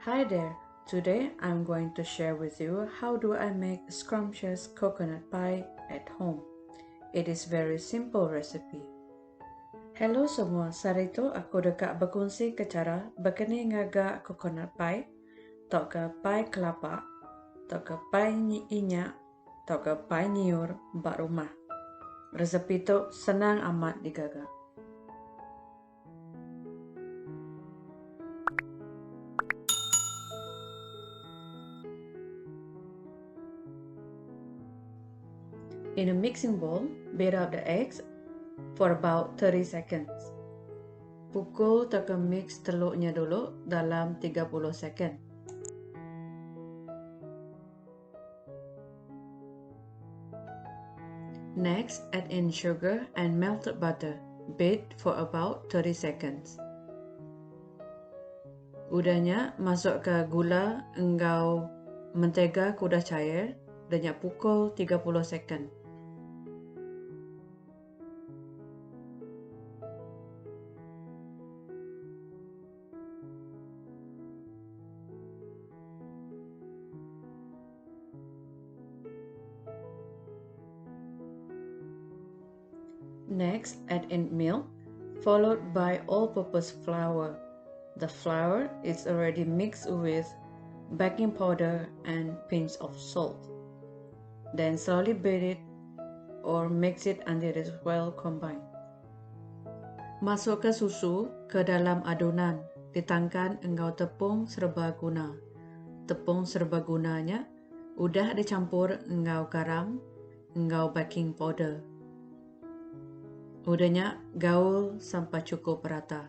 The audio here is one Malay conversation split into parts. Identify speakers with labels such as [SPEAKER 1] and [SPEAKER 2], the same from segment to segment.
[SPEAKER 1] Hi there, today I'm going to share with you how do I make scrumptious coconut pie at home. It is very simple recipe. Hello semua, hari itu aku dekat berkongsi ke cara berkini ngagak coconut pie, tok ke pie kelapa, tok ke pie inyak, tok ke pie nyiur bak rumah. Resepi itu senang amat digagak. In a mixing bowl, beat up the eggs for about 30 seconds. Pukul atau mix telurnya dulu dalam 30 second. Next, add in sugar and melted butter. Beat for about 30 seconds. Udahnya masuk ke gula, engau mentega kudah cair dan pukul 30 second. Next, add in milk, followed by all-purpose flour. The flour is already mixed with baking powder and pinch of salt. Then slowly beat it or mix it until it is well combined. Masukkan susu ke dalam adunan, ditangkan engkau tepung serbaguna. Tepung serbagunanya udah dicampur engkau garam, engkau baking powder. Udahnya gaul sampai cukup rata.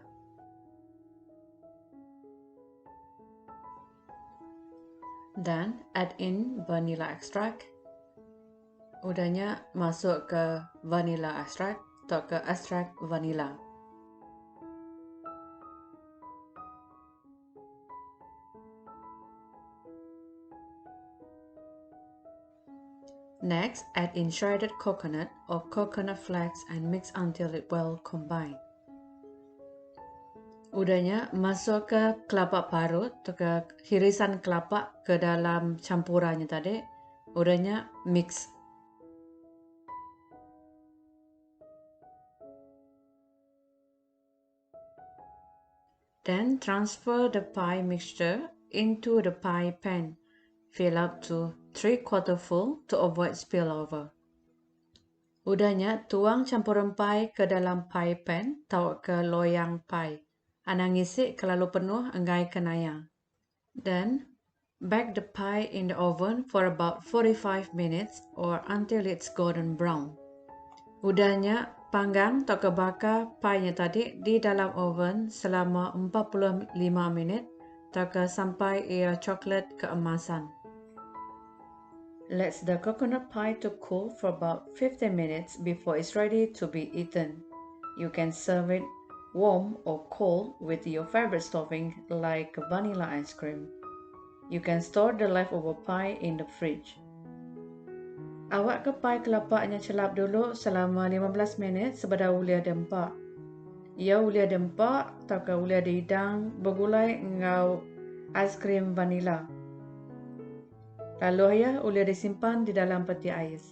[SPEAKER 1] Then add in vanilla extract. Udahnya masuk ke vanilla extract atau ke extract vanilla. Next, add in shredded coconut or coconut flakes and mix until it well combined. Udahnya masuk ke kelapa parut atau ke hirisan kelapa ke dalam campurannya tadi. Udahnya mix. Then transfer the pie mixture into the pie pan. Fill up to 3/4 full to avoid spillover. Udahnya tuang campuran pie ke dalam pie pan atau ke loyang pie. Anang isi kelalu penuh enggai kenaya. Then bake the pie in the oven for about 45 minutes or until it's golden brown. Udahnya panggang atau ke bakar pie-nya tadi di dalam oven selama 45 minit atau ke sampai ia coklat keemasan. Let the coconut pie to cool for about 15 minutes before it's ready to be eaten. You can serve it warm or cold with your favorite topping like vanilla ice cream. You can store the leftover pie in the fridge. Awak ke pie kelapanya celap dulu selama 15 minit sebada ulia dempak. Ia ulia dempak atau ke ulia dihidang bergulai engau ice cream vanilla. Lalu ia ulia disimpan di dalam peti ais.